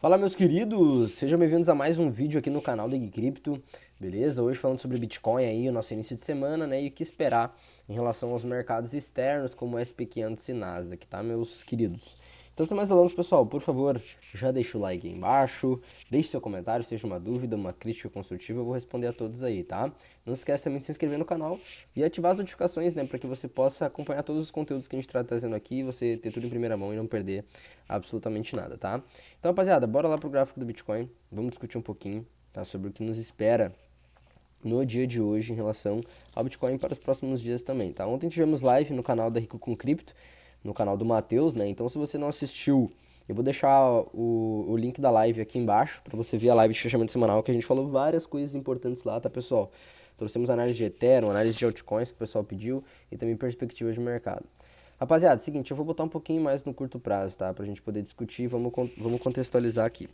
Fala, meus queridos, sejam bem-vindos a mais um vídeo aqui no canal da Cripto, beleza? Hoje falando sobre Bitcoin aí, o nosso início de semana, né, e o que esperar em relação aos mercados externos como o SP500 e Nasdaq, tá, meus queridos? Então, sem mais delongas, pessoal, por favor, já deixa o like aí embaixo, deixe seu comentário, seja uma dúvida, uma crítica construtiva, eu vou responder a todos aí, tá? Não se esqueça também de se inscrever no canal e ativar as notificações, né, para que você possa acompanhar todos os conteúdos que a gente está trazendo aqui, você ter tudo em primeira mão e não perder absolutamente nada, tá? Então, rapaziada, bora lá pro gráfico do Bitcoin, vamos discutir um pouquinho, tá, sobre o que nos espera no dia de hoje em relação ao Bitcoin para os próximos dias também, tá? Ontem tivemos live no canal da Rico com Cripto, no canal do Matheus, né? Então, se você não assistiu, eu vou deixar o link da live aqui embaixo para você ver a live de fechamento semanal, que a gente falou várias coisas importantes lá, tá, pessoal? Trouxemos análise de Ethereum, análise de altcoins que o pessoal pediu e também perspectivas de mercado. Rapaziada, seguinte, eu vou botar um pouquinho mais no curto prazo, tá? Pra gente poder discutir, vamos contextualizar aqui. O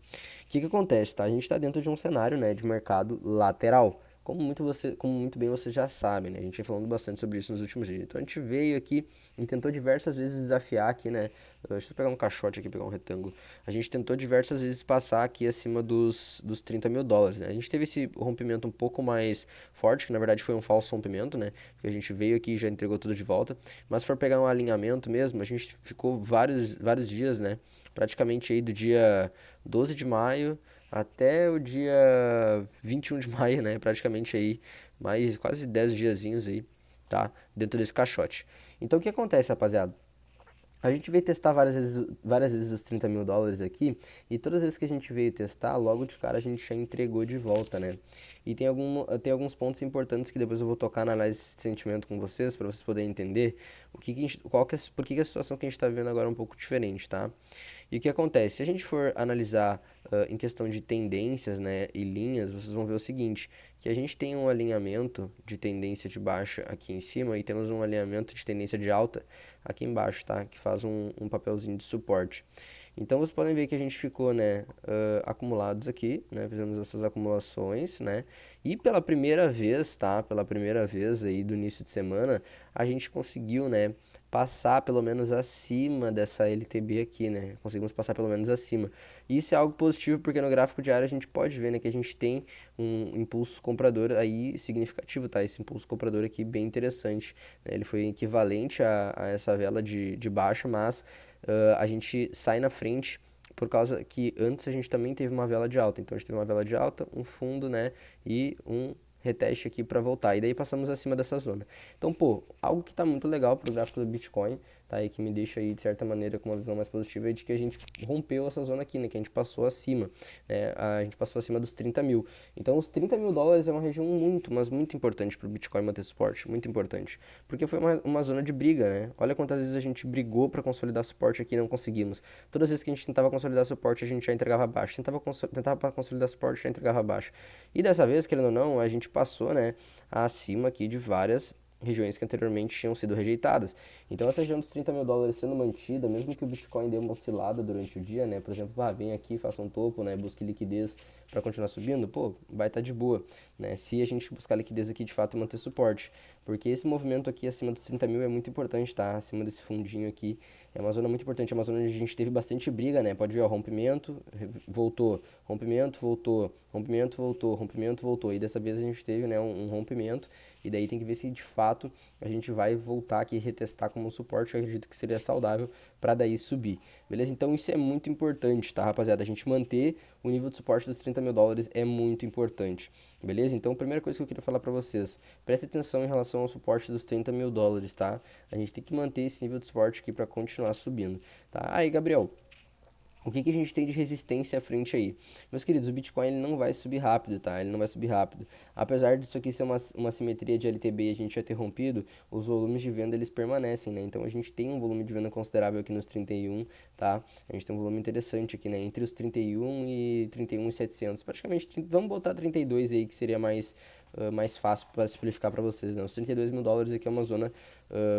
que acontece, tá? A gente tá dentro de um cenário, né, de mercado lateral. Como muito bem você já sabe, né? A gente vem falando bastante sobre isso nos últimos dias. Então a gente veio aqui e tentou diversas vezes desafiar aqui, né? Deixa eu pegar um caixote aqui, pegar um retângulo. A gente tentou diversas vezes passar aqui acima dos 30 mil dólares, né? A gente teve esse rompimento um pouco mais forte, que na verdade foi um falso rompimento, né? Porque a gente veio aqui e já entregou tudo de volta. Mas se for pegar um alinhamento mesmo, a gente ficou vários dias, né? Praticamente aí do dia 12 de maio até o dia 21 de maio, né? Praticamente aí, mais quase 10 diazinhos aí, tá? Dentro desse caixote. Então o que acontece, rapaziada? A gente veio testar várias vezes os 30 mil dólares aqui, e todas as vezes que a gente veio testar, logo de cara a gente já entregou de volta, né? E tem alguns pontos importantes que depois eu vou tocar na análise de sentimento com vocês, para vocês poderem entender por que a situação que a gente está vivendo agora é um pouco diferente, tá? E o que acontece? Se a gente for analisar em questão de tendências, né, e linhas, vocês vão ver o seguinte, que a gente tem um alinhamento de tendência de baixa aqui em cima e temos um alinhamento de tendência de alta aqui embaixo, tá? Que faz um papelzinho de suporte. Então vocês podem ver que a gente ficou, né, acumulados aqui, né? Fizemos essas acumulações, né? E pela primeira vez, tá? Pela primeira vez aí do início de semana, a gente conseguiu, né, passar pelo menos acima dessa LTB aqui, né? Conseguimos passar pelo menos acima. E isso é algo positivo porque no gráfico diário a gente pode ver, né, que a gente tem um impulso comprador aí significativo, tá? Esse impulso comprador aqui bem interessante, né? Ele foi equivalente a essa vela de baixa, mas a gente sai na frente por causa que antes a gente também teve uma vela de alta. Então a gente teve uma vela de alta, um fundo, né, e um reteste aqui para voltar. E daí passamos acima dessa zona. Então, pô, algo que tá muito legal pro gráfico do Bitcoin, tá? E que me deixa aí, de certa maneira, com uma visão mais positiva, é de que a gente rompeu essa zona aqui, né? Que a gente passou acima, né? A gente passou acima dos 30 mil. Então, os 30 mil dólares é uma região muito, mas muito importante pro Bitcoin manter suporte. Muito importante. Porque foi uma zona de briga, né? Olha quantas vezes a gente brigou para consolidar suporte aqui e não conseguimos. Todas as vezes que a gente tentava consolidar suporte, a gente já entregava abaixo. Tentava para consolidar suporte, já entregava abaixo. E dessa vez, querendo ou não, a gente passou, né, acima aqui de várias regiões que anteriormente tinham sido rejeitadas. Então essa região dos 30 mil dólares sendo mantida, mesmo que o Bitcoin dê uma oscilada durante o dia, né, por exemplo, vem aqui, faça um topo, né, busque liquidez para continuar subindo, pô, vai estar de boa, né, se a gente buscar liquidez aqui de fato e manter suporte, porque esse movimento aqui acima dos 30 mil é muito importante, tá, acima desse fundinho aqui, é uma zona muito importante, é uma zona onde a gente teve bastante briga, né, pode ver, ó, rompimento, voltou, rompimento, voltou, rompimento, voltou, rompimento, voltou, e dessa vez a gente teve, né, um rompimento, e daí tem que ver se de fato a gente vai voltar aqui e retestar como um suporte, eu acredito que seria saudável para daí subir, beleza? Então isso é muito importante, tá, rapaziada? A gente manter o nível de suporte dos 30 mil dólares é muito importante, beleza? Então a primeira coisa que eu queria falar para vocês, preste atenção em relação ao suporte dos 30 mil dólares, tá? A gente tem que manter esse nível de suporte aqui para continuar subindo, tá? Aí, Gabriel, o que a gente tem de resistência à frente aí? Meus queridos, o Bitcoin ele não vai subir rápido, tá? Ele não vai subir rápido. Apesar disso aqui ser uma simetria de LTB e a gente já ter rompido, os volumes de venda eles permanecem, né? Então a gente tem um volume de venda considerável aqui nos 31, tá? A gente tem um volume interessante aqui, né? Entre os 31 e 31.700. Praticamente, vamos botar 32 aí, que seria mais fácil para simplificar para vocês, né? Os 32 mil dólares aqui é uma zona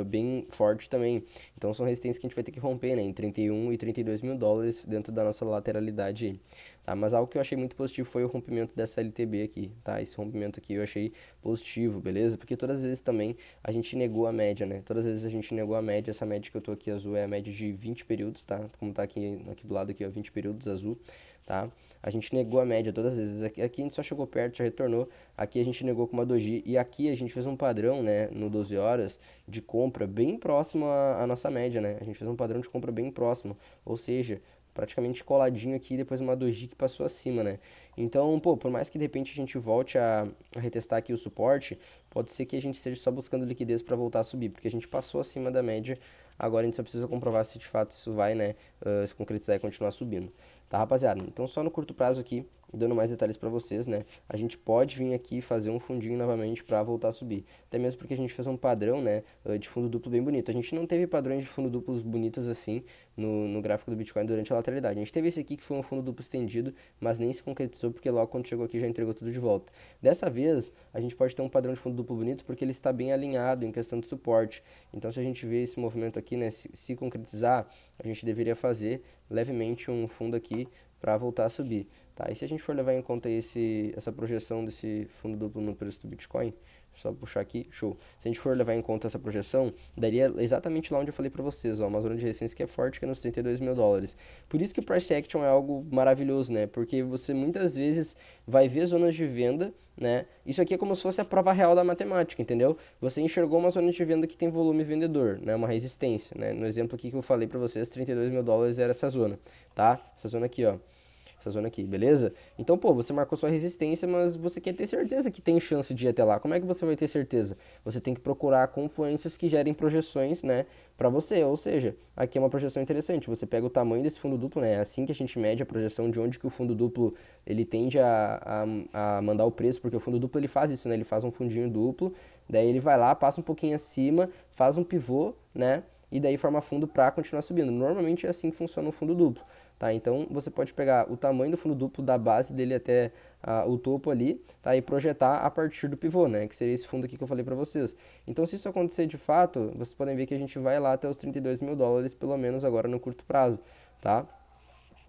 bem forte também. Então são resistências que a gente vai ter que romper, né? Em 31 e 32 mil dólares dentro da nossa lateralidade aí, tá? Mas algo que eu achei muito positivo foi o rompimento dessa LTB aqui, tá? Esse rompimento aqui eu achei positivo, beleza? Porque todas as vezes também a gente negou a média, né? Todas as vezes a gente negou a média. Essa média que eu tô aqui azul é a média de 20 períodos, tá? Como tá aqui do lado aqui, ó, 20 períodos azul, tá? A gente negou a média todas as vezes. Aqui a gente só chegou perto, já retornou. Aqui a gente negou com uma doji. E aqui a gente fez um padrão, né, no 12 horas de compra bem próximo à nossa média, né? A gente fez um padrão de compra bem próximo. Ou seja, praticamente coladinho aqui, depois uma doji que passou acima, né? Então, pô, por mais que de repente a gente volte a retestar aqui o suporte, pode ser que a gente esteja só buscando liquidez para voltar a subir, porque a gente passou acima da média. Agora a gente só precisa comprovar se de fato isso vai, né, se concretizar e continuar subindo. Tá, rapaziada? Então, só no curto prazo aqui, dando mais detalhes para vocês, né? A gente pode vir aqui fazer um fundinho novamente para voltar a subir. Até mesmo porque a gente fez um padrão, né, de fundo duplo bem bonito. A gente não teve padrões de fundo duplos bonitos assim no gráfico do Bitcoin durante a lateralidade. A gente teve esse aqui que foi um fundo duplo estendido, mas nem se concretizou porque logo quando chegou aqui já entregou tudo de volta. Dessa vez, a gente pode ter um padrão de fundo duplo bonito porque ele está bem alinhado em questão de suporte. Então, se a gente vê esse movimento aqui, né, se concretizar, a gente deveria fazer levemente um fundo aqui para voltar a subir, tá? E se a gente for levar em conta essa projeção desse fundo duplo no preço do Bitcoin, só puxar aqui, show. Se a gente for levar em conta essa projeção, daria exatamente lá onde eu falei para vocês, ó, uma zona de resistência que é forte, que é nos 32 mil dólares. Por isso que o price action é algo maravilhoso, né? Porque você muitas vezes vai ver zonas de venda, né? Isso aqui é como se fosse a prova real da matemática, entendeu? Você enxergou uma zona de venda que tem volume vendedor, né? Uma resistência, né? No exemplo aqui que eu falei para vocês, 32 mil dólares era essa zona, tá? Essa zona aqui, ó. Essa zona aqui, beleza? Então, pô, você marcou sua resistência, mas você quer ter certeza que tem chance de ir até lá. Como é que você vai ter certeza? Você tem que procurar confluências que gerem projeções, né, para você. Ou seja, aqui é uma projeção interessante. Você pega o tamanho desse fundo duplo, né? É assim que a gente mede a projeção de onde que o fundo duplo ele tende a mandar o preço, porque o fundo duplo ele faz isso, né? Ele faz um fundinho duplo, daí ele vai lá, passa um pouquinho acima, faz um pivô, né? E daí forma fundo para continuar subindo. Normalmente é assim que funciona o fundo duplo, tá? Então você pode pegar o tamanho do fundo duplo da base dele até o topo ali, tá? E projetar a partir do pivô, né? Que seria esse fundo aqui que eu falei para vocês. Então se isso acontecer de fato, vocês podem ver que a gente vai lá até os 32 mil dólares, pelo menos agora no curto prazo, tá?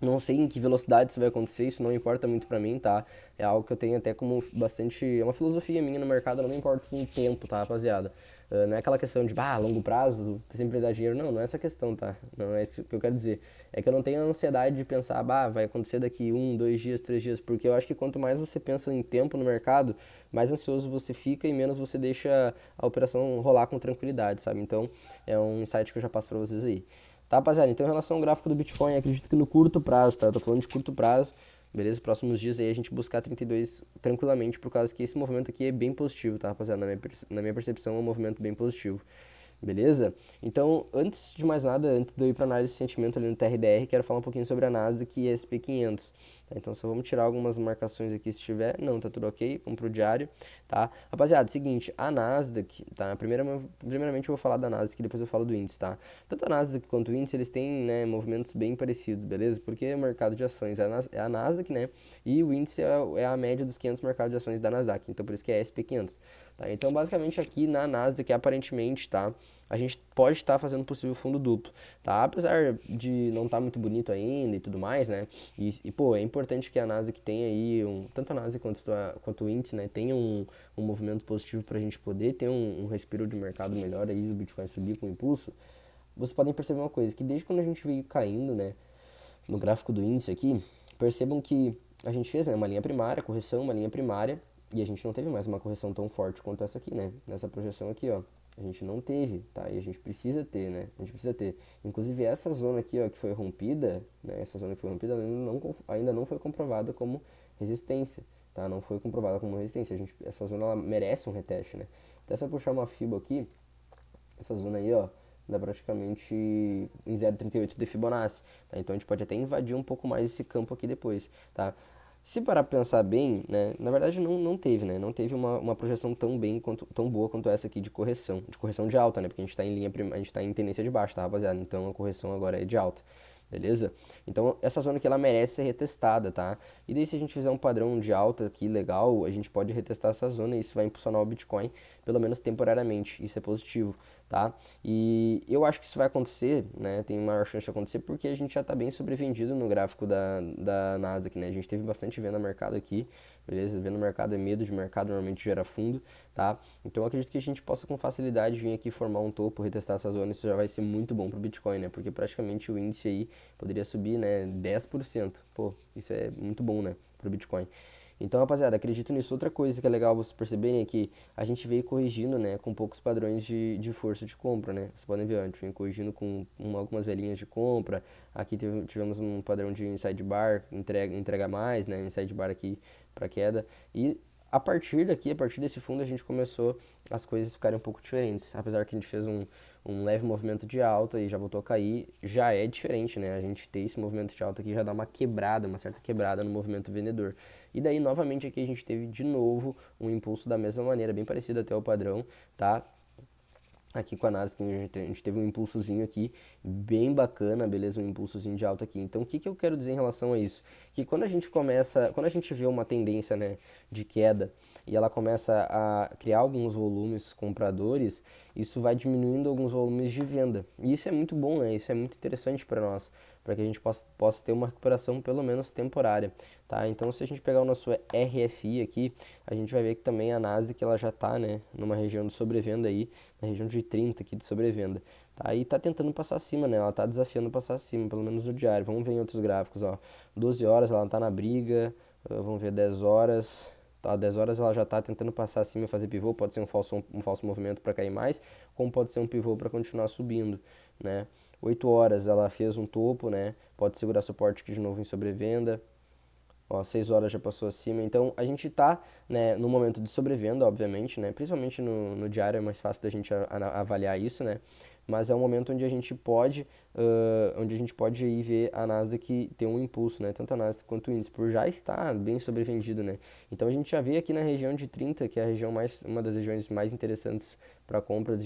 Não sei em que velocidade isso vai acontecer, isso não importa muito pra mim, tá? É algo que eu tenho até como bastante... É uma filosofia minha no mercado, não me importa com o tempo, tá, rapaziada? Não é aquela questão de, longo prazo, sempre dá dinheiro. Não, não é essa questão, tá? Não é isso que eu quero dizer. É que eu não tenho a ansiedade de pensar, vai acontecer daqui 2 dias, 3 dias. Porque eu acho que quanto mais você pensa em tempo no mercado, mais ansioso você fica e menos você deixa a operação rolar com tranquilidade, sabe? Então, é um insight que eu já passo pra vocês aí. Tá, rapaziada? Então, em relação ao gráfico do Bitcoin, acredito que no curto prazo, tá? Eu tô falando de curto prazo, beleza? Próximos dias aí a gente buscar 32 tranquilamente, por causa que esse movimento aqui é bem positivo, tá, rapaziada? Na minha percepção, é um movimento bem positivo. Beleza? Então, antes de mais nada, antes de eu ir para análise de sentimento ali no TRDR, quero falar um pouquinho sobre a Nasdaq e SP500. Tá? Então, só vamos tirar algumas marcações aqui se tiver. Não, tá tudo ok. Vamos pro diário, tá? Rapaziada, seguinte, a Nasdaq, tá? Primeiramente eu vou falar da Nasdaq, depois eu falo do índice, tá? Tanto a Nasdaq quanto o índice, eles têm, né, movimentos bem parecidos, beleza? Porque é mercado de ações é a Nasdaq, né? E o índice é a média dos 500 mercados de ações da Nasdaq. Então, por isso que é SP500. Tá? Então, basicamente aqui na Nasdaq, aparentemente, tá? A gente pode estar fazendo um possível fundo duplo, tá? Apesar de não estar muito bonito ainda e tudo mais, né? Pô, é importante que a Nasdaq tenha aí, tanto a Nasdaq quanto o índice, né? Tenha um movimento positivo para a gente poder ter um respiro de mercado melhor aí, do Bitcoin subir com impulso. Vocês podem perceber uma coisa, que desde quando a gente veio caindo, né? No gráfico do índice aqui, percebam que a gente fez, né, uma linha primária, correção, uma linha primária, e a gente não teve mais uma correção tão forte quanto essa aqui, né? Nessa projeção aqui, ó. A gente não teve, tá? E a gente precisa ter, né? A gente precisa ter. Inclusive, essa zona aqui, ó, que foi rompida, né? Essa zona que foi rompida ainda não foi comprovada como resistência, tá? Não foi comprovada como resistência. Essa zona, ela merece um reteste, né? Até se eu puxar uma FIBO aqui, essa zona aí, ó, dá praticamente em 0,38 de Fibonacci, tá? Então a gente pode até invadir um pouco mais esse campo aqui depois, tá? Se parar pra pensar bem, né, na verdade não teve, né, não teve uma projeção tão boa quanto essa aqui de correção de alta, né, porque a gente tá em tendência de baixa, tá, rapaziada? Então a correção agora é de alta. beleza? Então essa zona aqui ela merece ser retestada, tá? E daí se a gente fizer um padrão de alta aqui legal, a gente pode retestar essa zona e isso vai impulsionar o Bitcoin, pelo menos temporariamente, isso é positivo, tá? E eu acho que isso vai acontecer, né? Tem maior chance de acontecer porque a gente já tá bem sobrevendido no gráfico da Nasdaq, né? A gente teve bastante venda no mercado aqui, beleza? Venda no mercado é medo de mercado, normalmente gera fundo, tá? Então eu acredito que a gente possa com facilidade vir aqui formar um topo, retestar essa zona, isso já vai ser muito bom pro Bitcoin, né? Porque praticamente o índice aí poderia subir, né, 10%. Pô, isso é muito bom, né, pro Bitcoin. Então, rapaziada, acredito nisso. Outra coisa que é legal vocês perceberem é que a gente veio corrigindo, né, com poucos padrões de força de compra, né? Vocês podem ver, a gente vem corrigindo com algumas velhinhas de compra. Aqui tivemos um padrão de inside bar, entrega mais, né, inside bar aqui para queda. E a partir daqui, a partir desse fundo, a gente começou as coisas ficarem um pouco diferentes. Apesar que a gente fez um leve movimento de alta e já voltou a cair, já é diferente, né? A gente ter esse movimento de alta aqui já dá uma quebrada, uma certa quebrada no movimento vendedor. E daí, novamente, aqui a gente teve de novo um impulso da mesma maneira, bem parecido até o padrão, tá? Aqui com a Nasdaq a gente teve um impulsozinho aqui bem bacana, beleza? Um impulsozinho de alta aqui. Então, o que que eu quero dizer em relação a isso? Que quando a gente vê uma tendência, né, de queda e ela começa a criar alguns volumes compradores, isso vai diminuindo alguns volumes de venda. E isso é muito bom, né? Isso é muito interessante para nós, para que a gente possa ter uma recuperação pelo menos temporária, tá? Então, se a gente pegar o nosso RSI aqui, a gente vai ver que também a Nasdaq ela já está, né, numa região de sobrevenda aí, na região de 30 aqui de sobrevenda, tá? E tá tentando passar acima, né? Ela tá desafiando passar acima, pelo menos no diário. Vamos ver em outros gráficos, ó. 12 horas ela tá na briga, vamos ver 10 horas. Tá, 10 horas ela já está tentando passar acima e fazer pivô, pode ser um falso movimento para cair mais, como pode ser um pivô para continuar subindo, né? 8 horas ela fez um topo, né? Pode segurar suporte aqui de novo em sobrevenda. Ó, 6 horas já passou acima, então a gente tá, né, no momento de sobrevenda, obviamente, né, principalmente no diário é mais fácil da gente avaliar isso, né, mas é um momento onde a gente pode aí ver a Nasdaq ter um impulso, né, tanto a Nasdaq quanto o índice, por já estar bem sobrevendido, né, então a gente já vê aqui na região de 30, que é a região uma das regiões mais interessantes para compra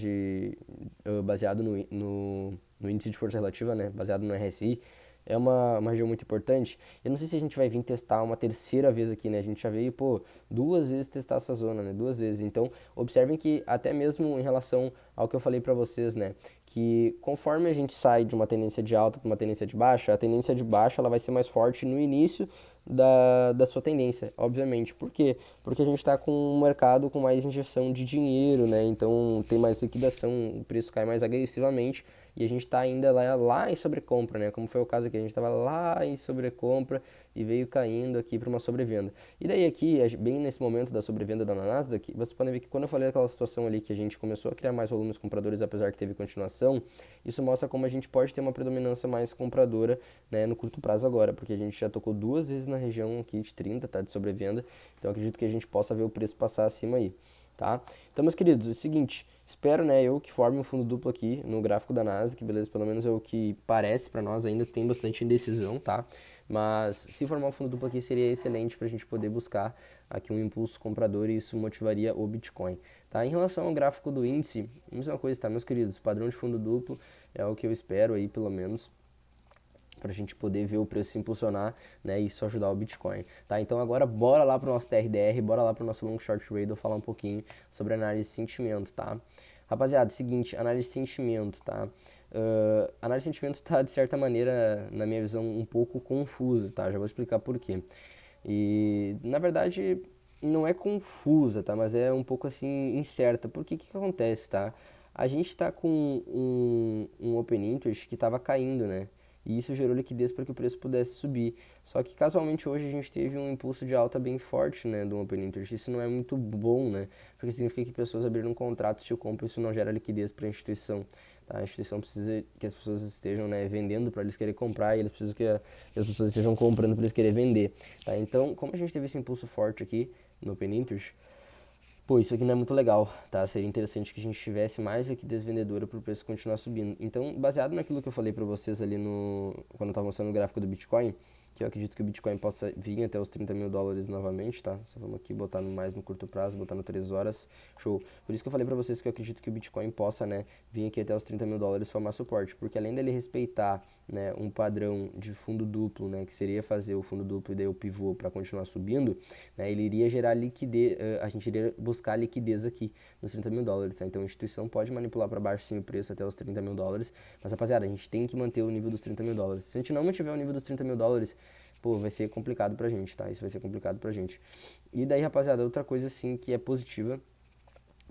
baseado no índice de força relativa, né, baseado no RSI, é uma região muito importante. Eu não sei se a gente vai vir testar uma terceira vez aqui, né? A gente já veio, pô, 2 vezes testar essa zona, né? 2 vezes. Então, observem que até mesmo em relação ao que eu falei pra vocês, né? Que conforme a gente sai de uma tendência de alta para uma tendência de baixa, a tendência de baixa ela vai ser mais forte no início da sua tendência, obviamente. Por quê? Porque a gente está com um mercado com mais injeção de dinheiro, né? Então tem mais liquidação, o preço cai mais agressivamente e a gente está ainda lá em sobrecompra, né? Como foi o caso aqui, a gente estava lá em sobrecompra e veio caindo aqui para uma sobrevenda. E daí aqui, bem nesse momento da sobrevenda da Nasdaq, vocês podem ver que quando eu falei daquela situação ali que a gente começou a criar mais volumes compradores, apesar que teve continuação, isso mostra como a gente pode ter uma predominância mais compradora, né, no curto prazo agora, porque a gente já tocou 2 vezes na região aqui de 30, tá, de sobrevenda, então acredito que a gente possa ver o preço passar acima aí, tá? Então, meus queridos, é o seguinte, espero, né, eu que forme um fundo duplo aqui no gráfico da Nasdaq, beleza? Pelo menos é o que parece para nós, ainda tem bastante indecisão, tá? Mas se formar um fundo duplo aqui seria excelente para a gente poder buscar aqui um impulso comprador e isso motivaria o Bitcoin, tá? Em relação ao gráfico do índice, mesma coisa, tá, meus queridos? Padrão de fundo duplo é o que eu espero aí, pelo menos, para a gente poder ver o preço se impulsionar, né, e isso ajudar o Bitcoin, tá? Então agora bora lá para o nosso TRDR, bora lá para o nosso long short trade, falar um pouquinho sobre análise de sentimento, tá? Rapaziada, seguinte, análise de sentimento, tá? Análise de sentimento tá, de certa maneira, na minha visão, um pouco confusa, tá? Já vou explicar por quê. E, na verdade, não é confusa, tá? Mas é um pouco, assim, incerta. Porque que acontece, tá? A gente tá com um Open Interest que tava caindo, né? E isso gerou liquidez para que o preço pudesse subir. Só que casualmente hoje a gente teve um impulso de alta bem forte, né, do Open Interest. Isso não é muito bom, né? Porque significa que pessoas abriram contratos de compra e isso não gera liquidez para a instituição. Tá? A instituição precisa que as pessoas estejam, né, vendendo para eles querem comprar e eles precisam que as pessoas estejam comprando para eles querem vender. Tá? Então, como a gente teve esse impulso forte aqui no Open Interest, pô, isso aqui não é muito legal, tá? Seria interessante que a gente tivesse mais liquidez vendedora para o preço continuar subindo. Então, baseado naquilo que eu falei para vocês ali quando eu estava mostrando o gráfico do Bitcoin, que eu acredito que o Bitcoin possa vir até os 30 mil dólares novamente, tá? Só vamos aqui botar mais no curto prazo, botar no 3 horas, show. Por isso que eu falei para vocês que eu acredito que o Bitcoin possa, né, vir aqui até os 30 mil dólares formar suporte, porque além dele respeitar né, um padrão de fundo duplo, né, que seria fazer o fundo duplo e daí o pivô para continuar subindo, né, ele iria gerar liquidez, a gente iria buscar liquidez aqui nos 30 mil dólares, tá? Então a instituição pode manipular para baixo sim o preço até os 30 mil dólares, mas rapaziada, a gente tem que manter o nível dos 30 mil dólares. Se a gente não mantiver o nível dos 30 mil dólares, pô, vai ser complicado pra gente, tá? Isso vai ser complicado pra gente. E daí, rapaziada, outra coisa assim que é positiva,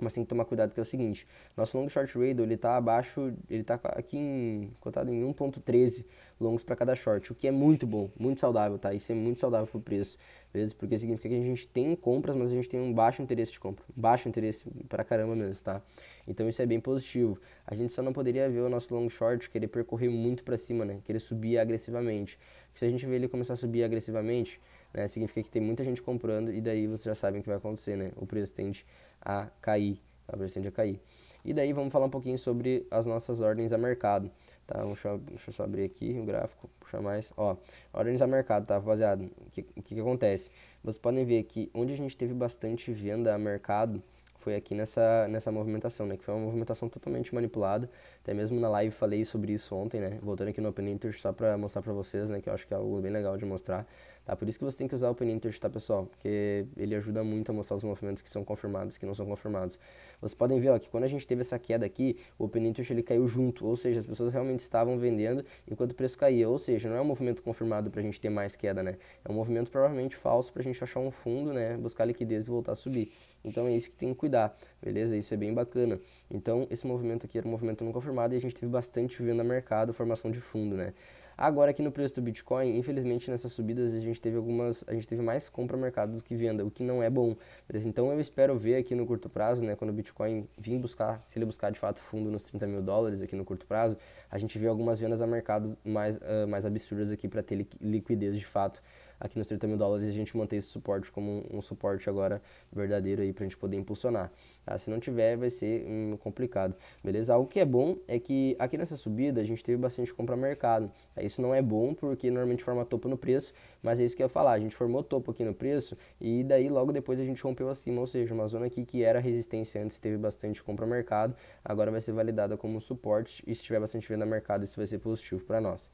mas tem que tomar cuidado que é o seguinte, nosso long short ratio, ele tá abaixo, ele tá aqui cotado em 1.13 longos para cada short, o que é muito bom, muito saudável, tá? Isso é muito saudável pro preço, beleza? Porque significa que a gente tem compras, mas a gente tem um baixo interesse de compra, baixo interesse pra caramba mesmo, tá? Então isso é bem positivo. A gente só não poderia ver o nosso long short querer percorrer muito para cima, né? Querer subir agressivamente. Porque se a gente ver ele começar a subir agressivamente, né, significa que tem muita gente comprando e daí vocês já sabem o que vai acontecer, né? O preço tende a cair, tá? O preço tende a cair. E daí vamos falar um pouquinho sobre as nossas ordens a mercado, tá? Deixa eu só abrir aqui o gráfico, puxar mais. Ó, ordens a mercado, tá, rapaziada? O que acontece? Vocês podem ver que onde a gente teve bastante venda a mercado foi aqui nessa movimentação, né? Que foi uma movimentação totalmente manipulada. Até mesmo na live falei sobre isso ontem, né? Voltando aqui no Open Interest só para mostrar para vocês, né? Que eu acho que é algo bem legal de mostrar. Tá? Por isso que você tem que usar o Open Interest, tá, pessoal? Porque ele ajuda muito a mostrar os movimentos que são confirmados e que não são confirmados. Vocês podem ver, ó, que quando a gente teve essa queda aqui, o Open Interest ele caiu junto. Ou seja, as pessoas realmente estavam vendendo enquanto o preço caía. Ou seja, não é um movimento confirmado para a gente ter mais queda, né? É um movimento provavelmente falso para a gente achar um fundo, né? Buscar liquidez e voltar a subir. Então é isso que tem que cuidar, beleza? Isso é bem bacana. Então esse movimento aqui era um movimento não confirmado e a gente teve bastante venda no mercado, formação de fundo, né? Agora aqui no preço do Bitcoin, infelizmente nessas subidas a gente teve mais compra mercado do que venda, o que não é bom, beleza? Então eu espero ver aqui no curto prazo, né, quando o Bitcoin vir buscar, se ele buscar de fato fundo nos 30 mil dólares aqui no curto prazo, a gente vê algumas vendas a mercado mais absurdas aqui para ter liquidez de fato aqui nos 30 mil dólares e a gente manter esse suporte como um suporte agora verdadeiro aí pra gente poder impulsionar, tá? Se não tiver, vai ser complicado, beleza? Algo que é bom é que aqui nessa subida a gente teve bastante compra mercado, tá? Isso não é bom porque normalmente forma topo no preço, mas é isso que eu ia falar, a gente formou topo aqui no preço e daí logo depois a gente rompeu acima, ou seja, uma zona aqui que era resistência antes teve bastante compra mercado, agora vai ser validada como suporte e se tiver bastante venda mercado isso vai ser positivo para nós.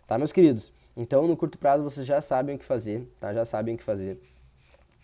Tá, meus queridos? Então, no curto prazo, vocês já sabem o que fazer, tá? Já sabem o que fazer.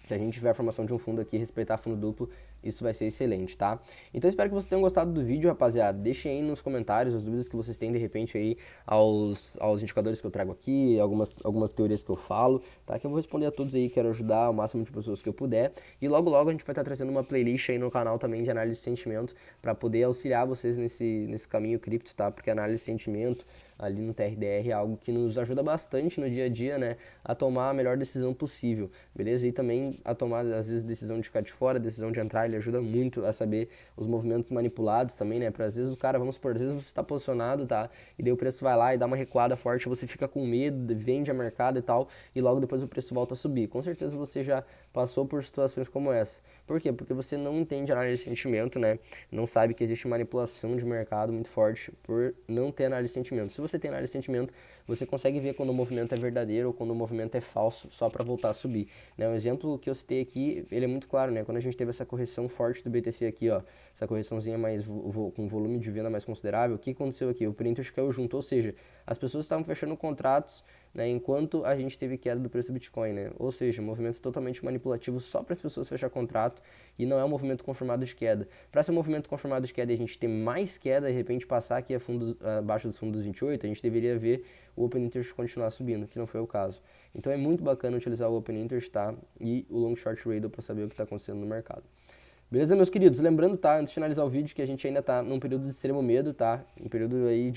Se a gente tiver a formação de um fundo aqui, respeitar fundo duplo, isso vai ser excelente, tá? Então, espero que vocês tenham gostado do vídeo, rapaziada. Deixem aí nos comentários as dúvidas que vocês têm, de repente, aí aos indicadores que eu trago aqui, algumas teorias que eu falo, tá? Que eu vou responder a todos aí, quero ajudar o máximo de pessoas que eu puder. E logo, logo, a gente vai estar trazendo uma playlist aí no canal também de análise de sentimento, para poder auxiliar vocês nesse caminho cripto, tá? Porque análise de sentimento ali no TRDR é algo que nos ajuda bastante no dia a dia, né? A tomar a melhor decisão possível, beleza? E também a tomar, às vezes, decisão de ficar de fora, decisão de entrar, ele ajuda muito a saber os movimentos manipulados também, né? Para às vezes o cara, vamos supor, às vezes você está posicionado, tá? E daí o preço vai lá e dá uma recuada forte, você fica com medo, vende a mercado e tal, e logo depois o preço volta a subir. Com certeza você já passou por situações como essa. Por quê? Porque você não entende análise de sentimento, né? Não sabe que existe manipulação de mercado muito forte por não ter análise de sentimento. Se você tem análise de sentimento, você consegue ver quando o movimento é verdadeiro ou quando o movimento é falso, só para voltar a subir, né? Um exemplo que eu citei aqui, ele é muito claro, né? Quando a gente teve essa correção forte do BTC aqui, ó, essa correçãozinha mais com volume de venda mais considerável, o que aconteceu aqui? O Pinterest caiu junto, ou seja, as pessoas estavam fechando contratos, né, enquanto a gente teve queda do preço do Bitcoin, né? Ou seja, um movimento totalmente manipulativo só para as pessoas fechar contrato e não é um movimento confirmado de queda. Para ser um movimento confirmado de queda e a gente ter mais queda e de repente passar aqui abaixo dos fundos 28, a gente deveria ver o Open Interest continuar subindo, que não foi o caso. Então é muito bacana utilizar o Open Interest, tá? E o Long Short Ratio para saber o que está acontecendo no mercado. Beleza, meus queridos? Lembrando, tá, antes de finalizar o vídeo, que a gente ainda tá num período de extremo medo, tá? Um período aí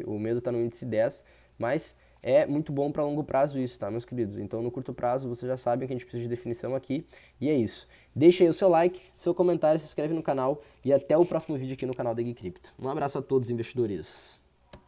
o medo tá no índice 10, mas é muito bom para longo prazo isso, tá, meus queridos? Então, no curto prazo, vocês já sabem que a gente precisa de definição aqui, e é isso. Deixa aí o seu like, seu comentário, se inscreve no canal, e até o próximo vídeo aqui no canal da Gui Cripto. Um abraço a todos, investidores!